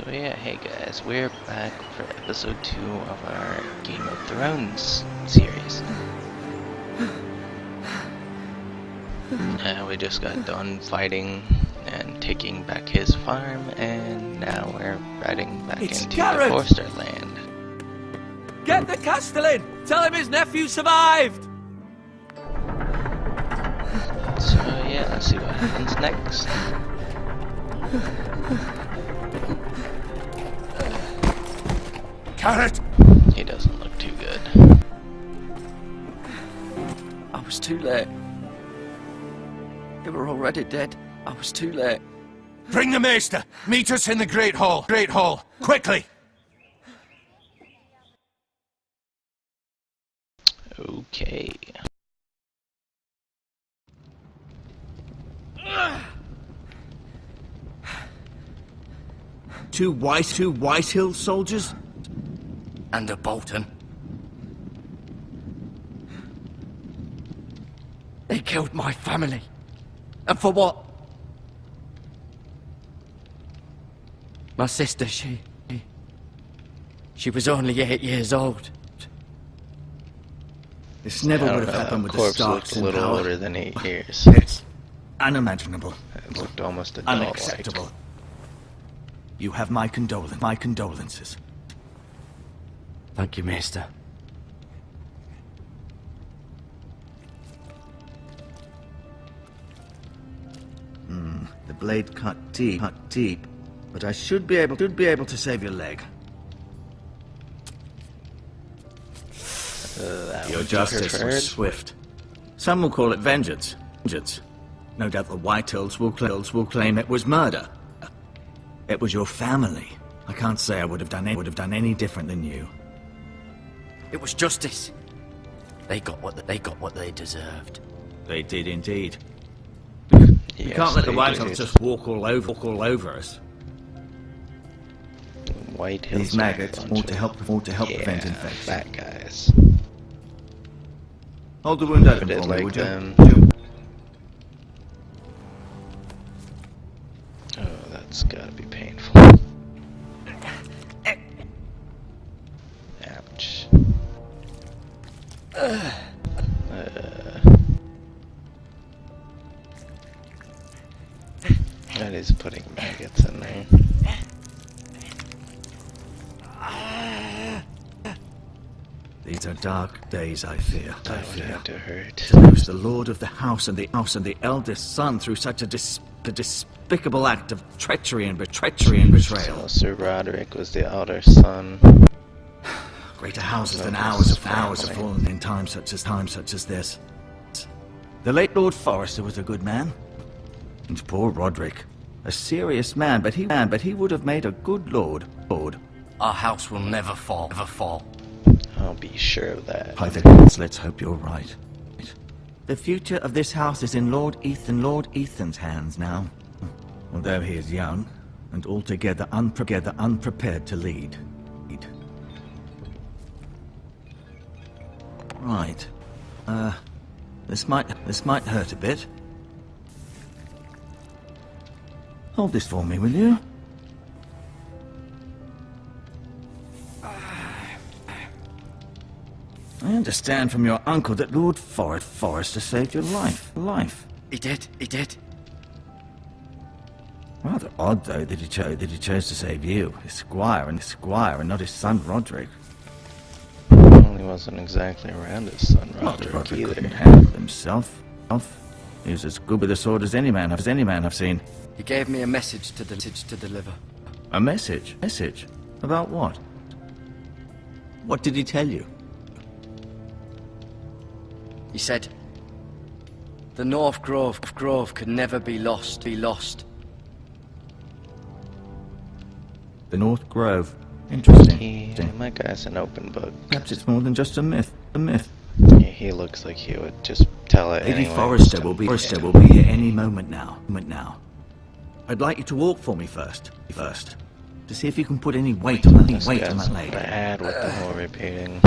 So yeah, hey guys, we're back for episode 2 of our Game of Thrones series. We just got done fighting and taking back his farm, and now we're riding back into the Forster land. Get the Castellan! Tell him his nephew survived! So yeah, let's see what happens next. Carrot! He doesn't look too good. I was too late. They were already dead. I was too late. Bring the Maester! Meet us in the Great Hall! Great Hall! Quickly! Okay. Two Whitehill soldiers? And a Bolton. They killed my family. And for what? My sister, she was only 8 years old. This never would have happened with the Corpse Starks looked a in little power. older than 8 years. It's unimaginable. It looked almost adult-like. Unacceptable. You have my condolences. Thank you, Maester. The blade cut deep, but I should be able to save your leg. Your justice was swift. Some will call it vengeance. No doubt the Whitehills will claim it was murder. It was your family. I can't say I would have done any different than you. It was justice. They got what they deserved. They did indeed. Yes, We can't let the they Whitehills did. just walk all over us. Whitehills These are a maggots bunch ought to of- help prevent infection. fat guys. Hold the wound open Did for me, like would you? them. Oh, that's gotta be painful. Ouch. That is putting maggots in there. These are dark days, I fear. That would have to hurt. To lose the lord of the house and the eldest son through such a despicable act of treachery and betrayal. So Sir Roderick was the elder son. Greater houses than ours have fallen in times such as this. The late Lord Forrester was a good man. And poor Roderick, a serious man, but he would have made a good lord. Our house will never fall. I'll be sure of that. By the gods, let's hope you're right. The future of this house is in Lord Ethan's hands now. Although he is young, and altogether unprepared to lead. Right. This might hurt a bit. Hold this for me, will you? I understand from your uncle that Lord Forrester saved your life. He did. Rather odd, though, that he chose to save you, his squire, and not his son Roderick. Well, he wasn't exactly around his son Roderick Roderick either. couldn't handle himself. He was as good with a sword as any man I've seen. He gave me a message to deliver. A message? Message? About what? What did he tell you? He said, the North Grove could never be lost. The North Grove. Interesting. My guy's an open book. Perhaps it's more than just a myth. He looks like he would just tell it Lady anyway. Forrester will be here any moment now. I'd like you to walk for me first, to see if you can put any weight on This that guy's lady. bad with the whole repeating.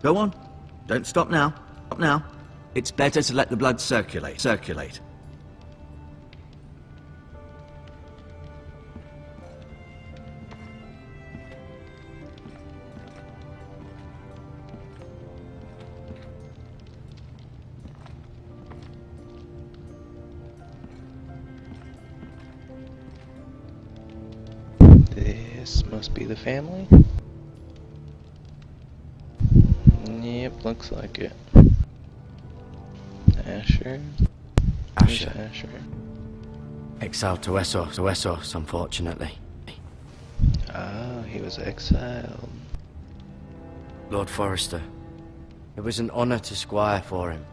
Go on. Don't stop now. It's better to let the blood circulate. This must be the family. Yep, looks like it. Asher. Who's Asher. Asher? Exiled to Essos, unfortunately. Ah, he was exiled. Lord Forrester. It was an honor to squire for him.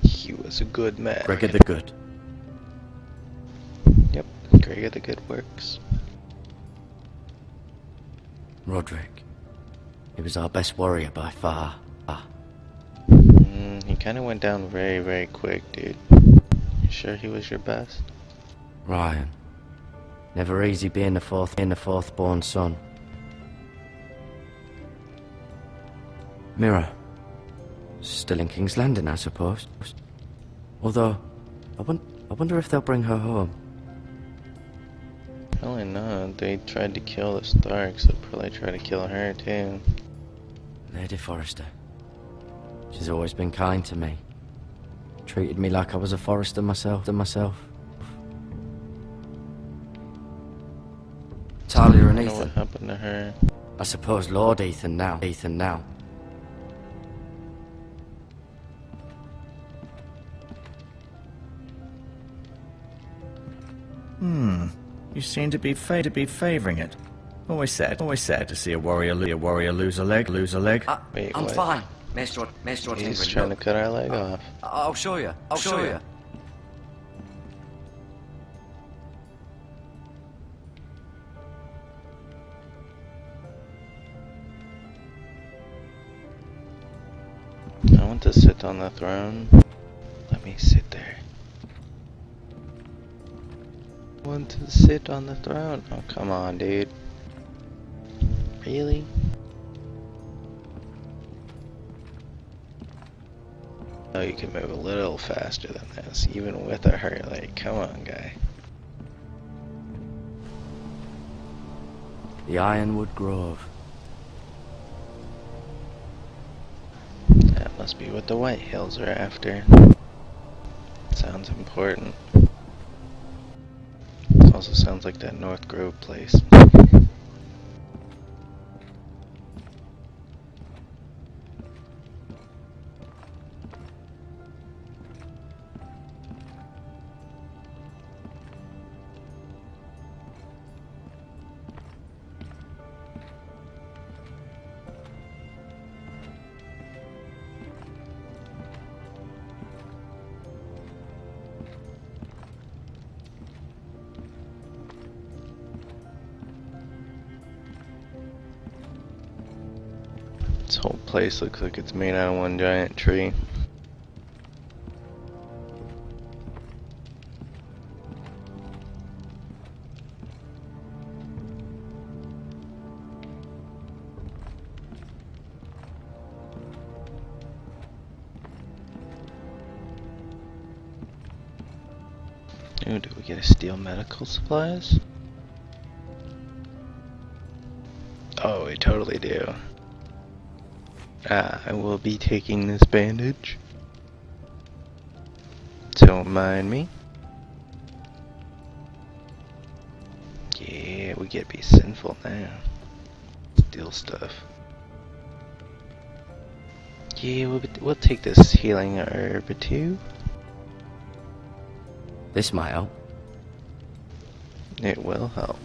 He was a good man. Gregor the Good. Yep, Gregor the Good works. Roderick. He was our best warrior by far. He kind of went down very, very quick, dude. You sure he was your best? Ryan. Never easy being the fourth born son. Mira. Still in King's Landing, I suppose. Although, I wonder if they'll bring her home. Probably not. They tried to kill the Starks, so probably try to kill her too. Lady Forrester. She's always been kind to me. Treated me like I was a Forrester myself. Talia and I don't know what Ethan. happened to her. I suppose Lord Ethan now. You seem to be favoring it. Always sad to see a warrior lose a leg. Wait, I'm what? fine. Maestro He's Tingrid, trying to look. cut our leg off. I'll show you. I'll show you. I want to sit on the throne. Let me sit there. I want to sit on the throne. Oh, come on, dude. Really? Oh, you can move a little faster than this, even with a hurt leg. Come on, guy. The Ironwood Grove. That must be what the White Hills are after. Sounds important. Also sounds like that North Grove place. This whole place looks like it's made out of one giant tree. Ooh, do we get to steal medical supplies? Oh, we totally do. I will be taking this bandage. Don't mind me. Yeah, we get to be sinful now. Steal stuff. Yeah, we'll take this healing herb too. This might help. It will help.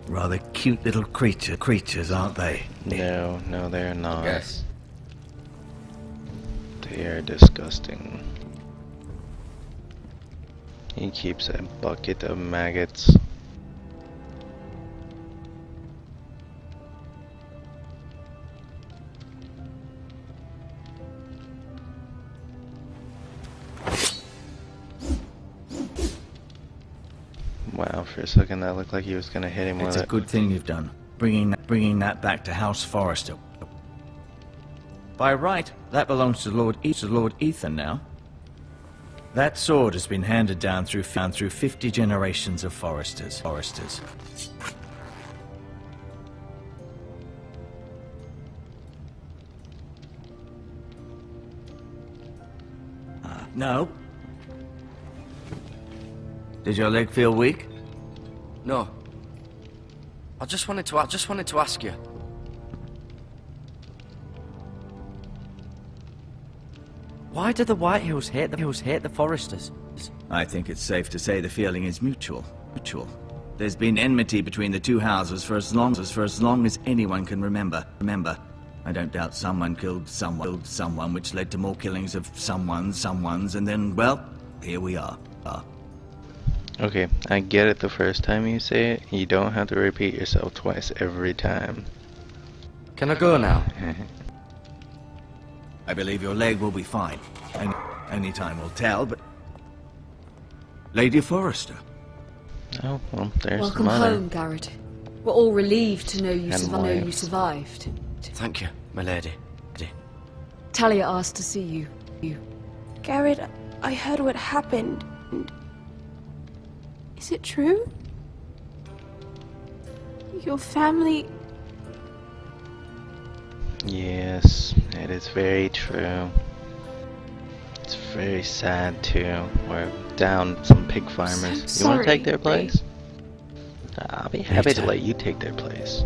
Rather cute little creatures, aren't they? No, they're not. Yes. They are disgusting. He keeps a bucket of maggots. for a second that looked like he was gonna hit him with it. It's a good thing you've done, bringing that back to House Forrester. By right, that belongs to Lord Ethan now. That sword has been handed down through 50 generations of Forresters. No. Did your leg feel weak? No. I just wanted to ask you. Why do the Whitehills hate the Forresters? I think it's safe to say the feeling is mutual. There's been enmity between the two houses for as long as anyone can remember. I don't doubt someone killed someone, which led to more killings of someones, and then, well, here we are. Okay, I get it the first time you say it. You don't have to repeat yourself twice every time. Can I go now? I believe your leg will be fine. Only time will tell, but... Lady Forrester. Oh, well, there's Welcome Mother. home, Garrett. We're all relieved to know you wife. survived. Thank you, my lady. Talia asked to see you. Garrett, I heard what happened. Is it true? Your family... Yes, it is very true. It's very sad too. We're down some pig farmers. So you want to take sorry, their place? I'll be happy to let you take their place.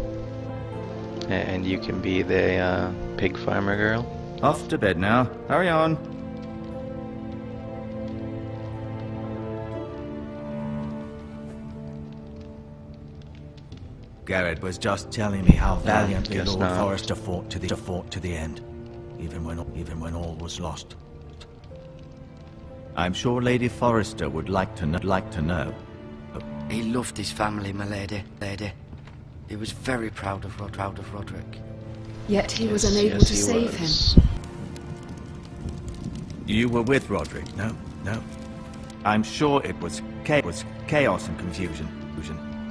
And you can be the pig farmer girl. Off to bed now. Hurry on. Garrett was just telling me how valiantly guess Lord not. Forrester fought to the end, even when all was lost. I'm sure Lady Forrester would like to know. He loved his family, my lady. He was very proud of Roderick. Yet he was Yes, unable yes, to he save was. him. You were with Roderick, no? I'm sure it was chaos and confusion.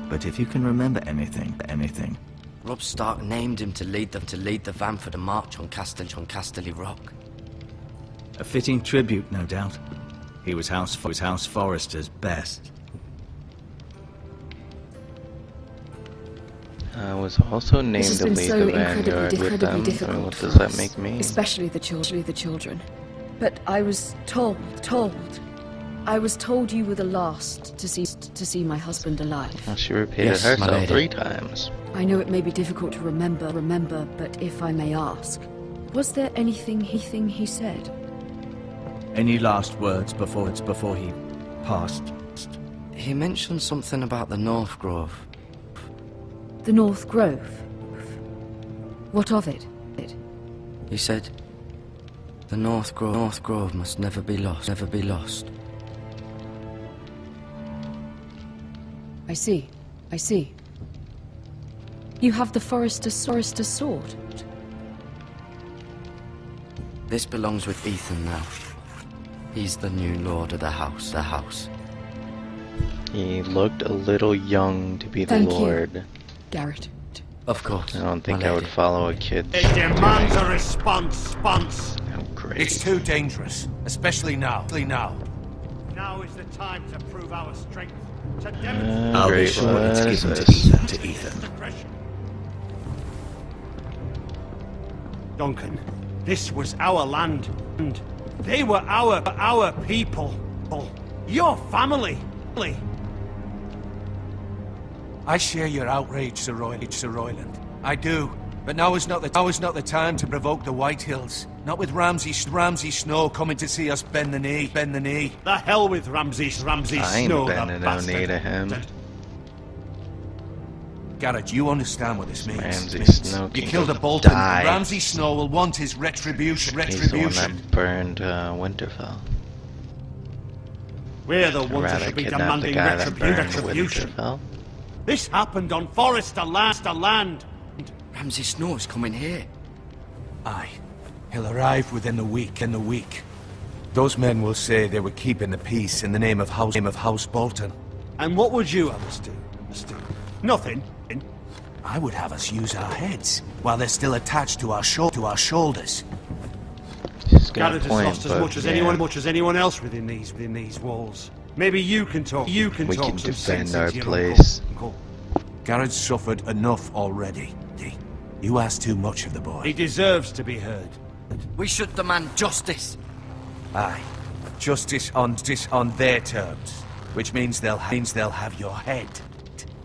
But if you can remember anything. Robb Stark named him to lead the van for the march on Casterly Rock. A fitting tribute, no doubt. He was House Forrester's best. I was also named This has to been lead so the vanguard with incredibly them. I mean, difficult what for does that us, make me? especially the children. But I was told you were the last to see my husband alive. Well, she repeated Yes, my herself lady. 3 times. I know it may be difficult to remember, but if I may ask, was there anything he said? Any last words before he passed? He mentioned something about the North Grove. The North Grove? What of it? He said, the North Grove must never be lost. I see. You have the Forrester sword. This belongs with Ethan now. He's the new lord of the house. He looked a little young to be the Thank you. Lord. Garrett. Of course. I don't think my I would lady. follow a kid. It demands a response. Oh, great. It's too dangerous, especially now. Now is the time to prove our strength. To demonstrate I'll be great. sure What it's is given this? to Ethan. aggression. Duncan, this was our land, and they were our people. Your family. I share your outrage, Sir Royland. I do. But now is not the time to provoke the Whitehills. Not with Ramsay Snow coming to see us bend the knee. The hell with Ramsay I ain't Snow, bending no knee to him. Garrett, you understand what this means. Ramsay Snow You can killed go a Bolton. die. Ramsay Snow will want his retribution. He's the one that burned Winterfell. We're the I'd ones that rather should be kidnap the demanding guy that burned retribution. Winterfell. This happened on Forrester land. Ramsay Snow's coming here. Aye. He'll arrive within the week. Those men will say they were keeping the peace in the name of House Bolton. And what would you have us do? Nothing. I would have us use our heads while they're still attached to our shoulders. He's got Garrett a has point, lost as but much as anyone else within these walls. Maybe you can talk. You can we talk can some defend sense our into your place. uncle. Garrett's suffered enough already. You asked too much of the boy. He deserves to be heard. We should demand justice. Aye. Justice on their terms, which means they'll have your head.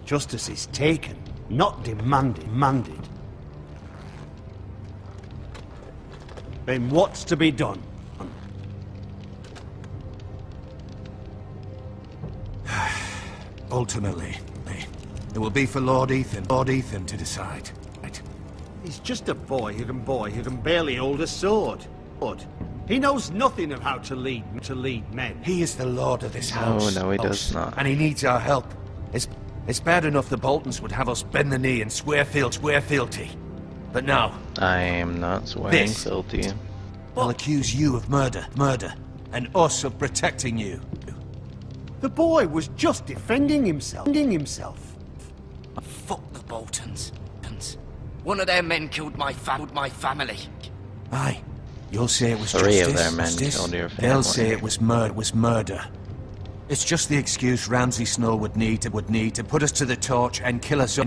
Justice is taken, not demanded. Then what's to be done? Ultimately, it will be for Lord Ethan to decide. Right. He's just a boy who can barely hold a sword. He knows nothing of how to lead men. He is the lord of this house. No, he does not. And he needs our help. It's bad enough the Boltons would have us bend the knee and swear fealty. But now, I am not swearing This- filthy. they'll accuse you of murder, and us of protecting you. The boy was just defending himself. Fuck the Boltons. One of their men killed my family. Aye. You'll say it was Three of justice. their men justice. killed your They'll say family. it was murder. It's just the excuse Ramsay Snow would need to put us to the torch and kill us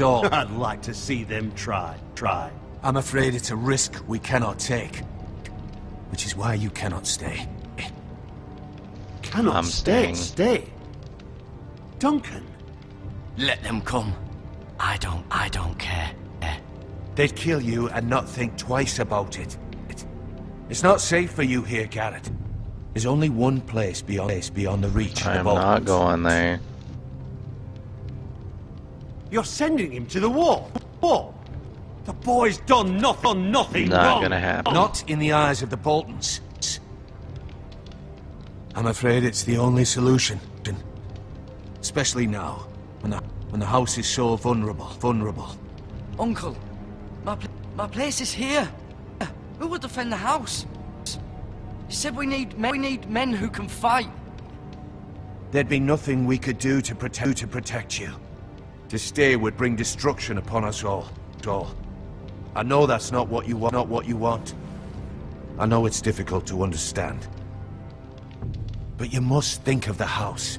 all. I'd like to see them try. I'm afraid it's a risk we cannot take. Which is why you cannot stay. Cannot I'm stay. staying. Duncan. Let them come. I don't care. They'd kill you and not think twice about it. It's not safe for you here, Garrett. There's only one place beyond the reach of the I'm Boltons. not going there. You're sending him to the wall. What? The boy's done nothing Not wrong. gonna happen. Not in the eyes of the Boltons. I'm afraid it's the only solution. Especially now, when the house is so vulnerable. Uncle, my place is here. Who will defend the house? You said we need men who can fight. There'd be nothing we could do to protect you. To stay would bring destruction upon us all. I know that's not what you want. I know it's difficult to understand. But you must think of the house.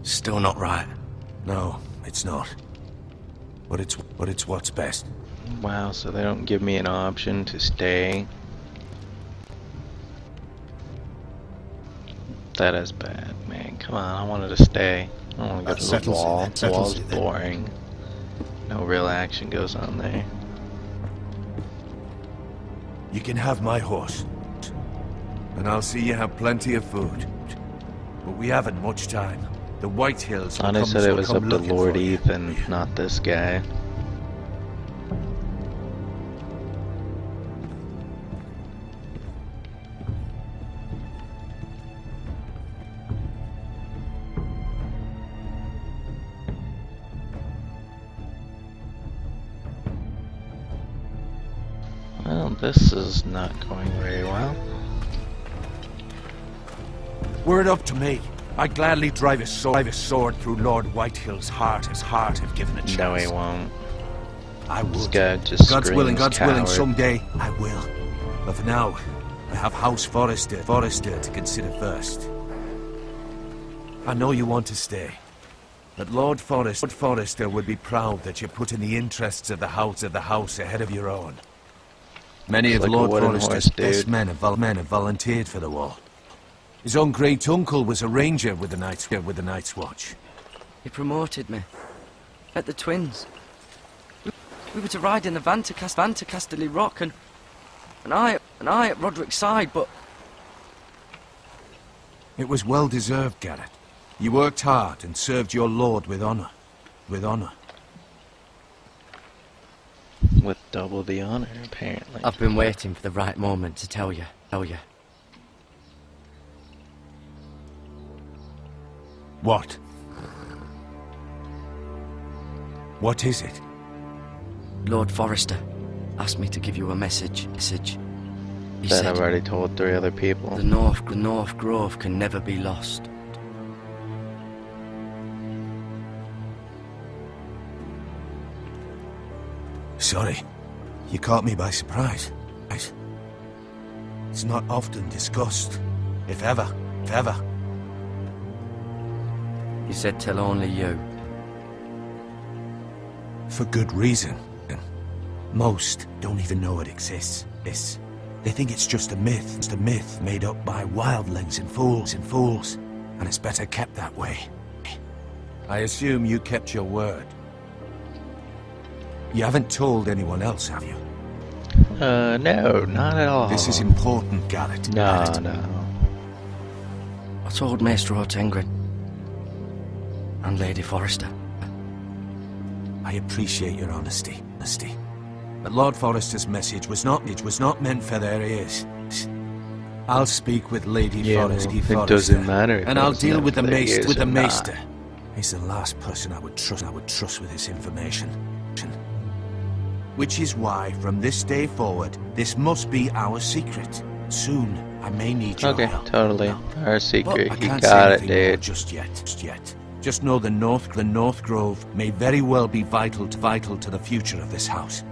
Still not right. No, it's not. But it's what's best. Wow, so they don't give me an option to stay. That is bad, man. Come on, I wanted to stay. I don't want to go to the wall. The wall's boring. No real action goes on there. You can have my horse. And I'll see you have plenty of food. But we haven't much time. The White Hills will Sonny said it was will up come to looking Lord for you. Ethan, not this guy. Well, this is not going very well. Were it up to me, I'd gladly drive a sword through Lord Whitehill's heart as heart if given a chance. No, he won't. I would. This guy just God's willing, coward. someday I will. But for now, I have House Forrester to consider first. I know you want to stay, but Lord Forrester would be proud that you're putting the interests of the house ahead of your own. Many of Like a Lord wooden Forrester's horse, best dude. men have volunteered for the war. His own great uncle was a ranger with the Night's Watch. He promoted me. At the Twins. We were to ride in the van to Casterly Rock, and I at Roderick's side, but It was well deserved, Garrett. You worked hard and served your lord with honor. With honor. With double the honor, apparently. I've been waiting for the right moment to tell you. What? What is it? Lord Forrester asked me to give you a message. He That I've said already told 3 other people. the North Grove can never be lost. Sorry. You caught me by surprise. It's not often discussed. If ever. If ever. You said tell only you. For good reason. Most don't even know it exists. They think it's just a myth. It's a myth made up by wildlings and fools. And it's better kept that way. I assume you kept your word. You haven't told anyone else, have you? No, not at all. This is important, Garrett. No. I told Maester Otengren and Lady Forrester. I appreciate your honesty. But Lord Forrester's message was not meant for their ears. I'll speak with Lady Forrester. It doesn't matter. And I'll deal with the Maester. Maester. He's the last person I would trust with this information. Which is why, from this day forward, this must be our secret. Soon, I may need your help. Okay, totally. Our secret. I You can't got say it, anything more dude. just yet. Just know the North Grove may very well be vital to the future of this house.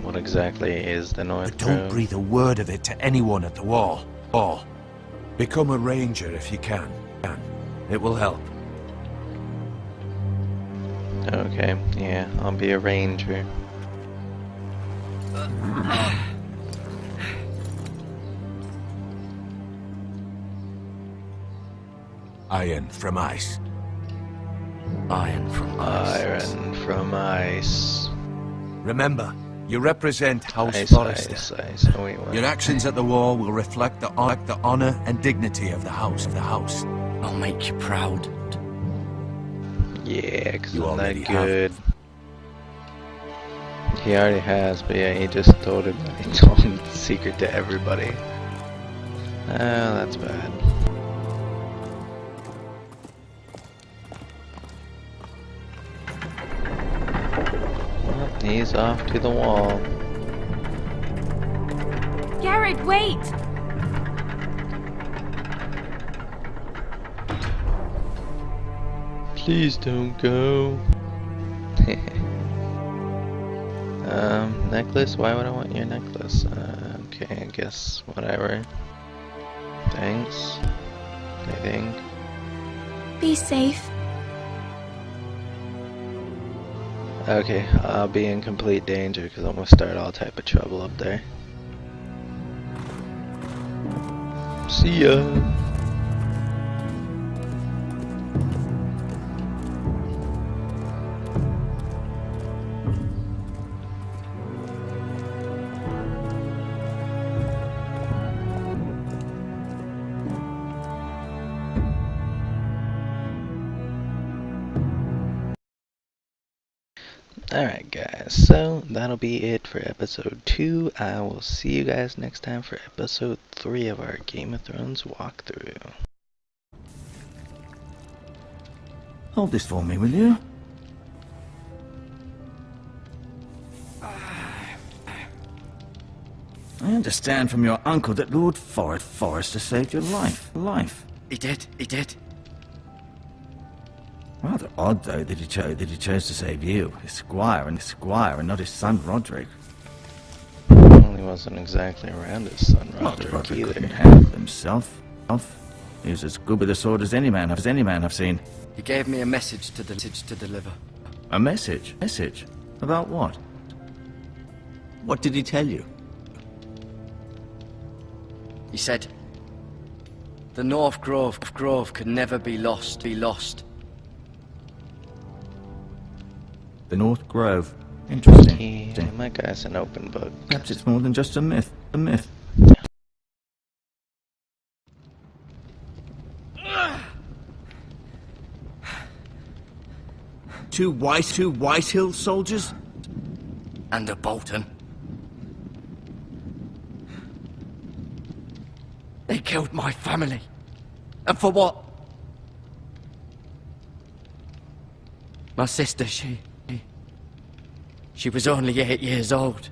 What exactly is the North But don't Grove? breathe a word of it to anyone at the wall. Become a ranger if you can. It will help. Okay, yeah, I'll be a ranger. Iron from ice. Iron from ice. Iron from ice. Remember, you represent House Ice, Forrester. ice. Oh, wait, what? Your actions at the wall will reflect the honor and dignity of the house. I'll make you proud. Yeah, because You I'm that already have. good. He already has, but yeah, he just told him that he told him the secret to everybody. Oh, that's bad. Well, he's off to the wall. Garrett, wait! Please don't go. Necklace? Why would I want your necklace? Okay, I guess whatever. Thanks. I think. Be safe. Okay, I'll be in complete danger because I'm gonna start all type of trouble up there. See ya. Alright guys, so that'll be it for episode 2. I will see you guys next time for episode 3 of our Game of Thrones walkthrough. Hold this for me, will you? I understand from your uncle that Lord Forrester saved your life. He did. Rather odd, though, that he chose to save you, his squire, and not his son Roderick. Well, he wasn't exactly around his son Roderick Roderick either. couldn't handle himself. He was as good with a sword as any man I've seen. He gave me a message to deliver. A message? Message? About what? What did he tell you? He said, the North Grove could never be lost. The North Grove. Interesting. Yeah, my guy's an open book. Perhaps it's more than just a myth. Two White Hill soldiers? And a Bolton. They killed my family. And for what? My sister, she was only 8 years old.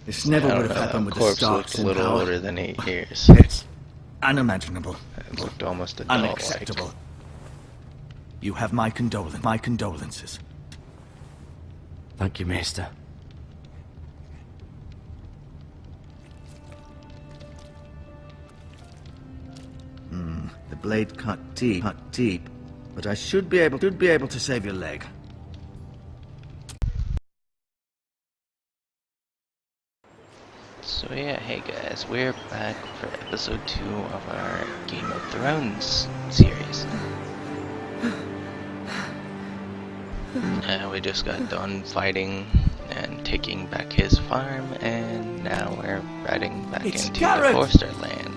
This never I would don't have know, happened that with the corpse Starks looked a in little power. older than 8 years. It's unimaginable. It looked almost adult-like. Unacceptable. You have my condolences. Thank you, Maester. The blade cut deep, but I should be able to save your leg. So yeah, hey guys, we're back for episode 2 of our Game of Thrones series. We just got done fighting and taking back his farm, and now we're riding back into the Forster land.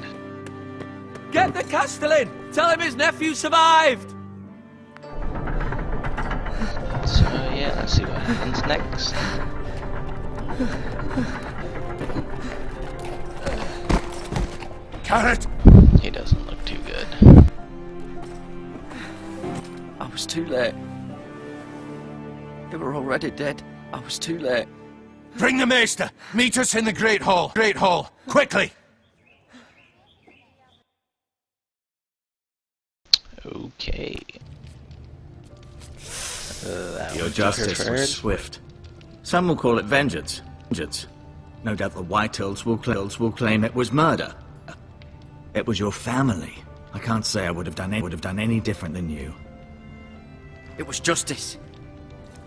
Get the Castellan! Tell him his nephew survived! So yeah, let's see what happens next. Carrot! He doesn't look too good. I was too late. They were already dead. I was too late. Bring the Maester! Meet us in the Great Hall! Great Hall! Quickly! Okay. Your justice was swift. Some will call it vengeance. No doubt the Whitehills will claim it was murder. It was your family. I can't say I would have done any different than you. It was justice.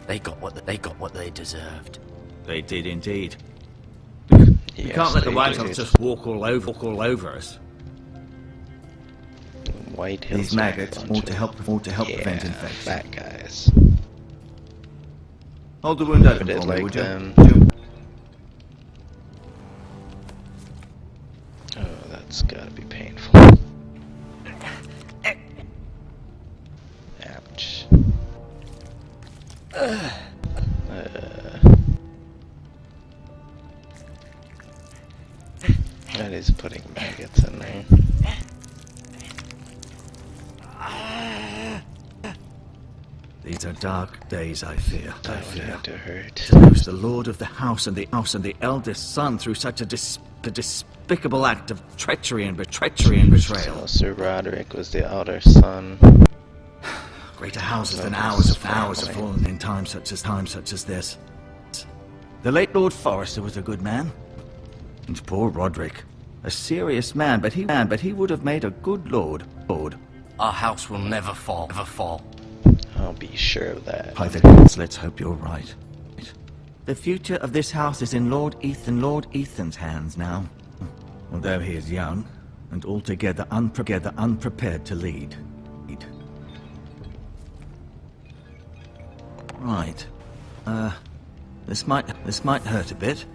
They got what they deserved. They did indeed. Yes, You can't let the they Whitehills did. just walk all over us. Whitehills These are a maggots bunch ought to of- help yeah, prevent infection. fat guys. Hold the wound I open did for me, like would you? them. Oh, that's gotta be painful. Ouch. That is putting maggots in there. These are dark days, I fear. That would have to hurt. To lose the lord of the house and the eldest son through such a despicable act of treachery and betrayal. So Sir Roderick was the elder son. Greater houses than ours have fallen in times such as this. The late Lord Forrester was a good man. And poor Roderick, a serious man, but he would have made a good lord. Our house will never fall. I'll be sure of that. By the gods, let's hope you're right. The future of this house is in Lord Ethan's hands now. Although he is young, and altogether unprepared to lead. Right. This might hurt a bit.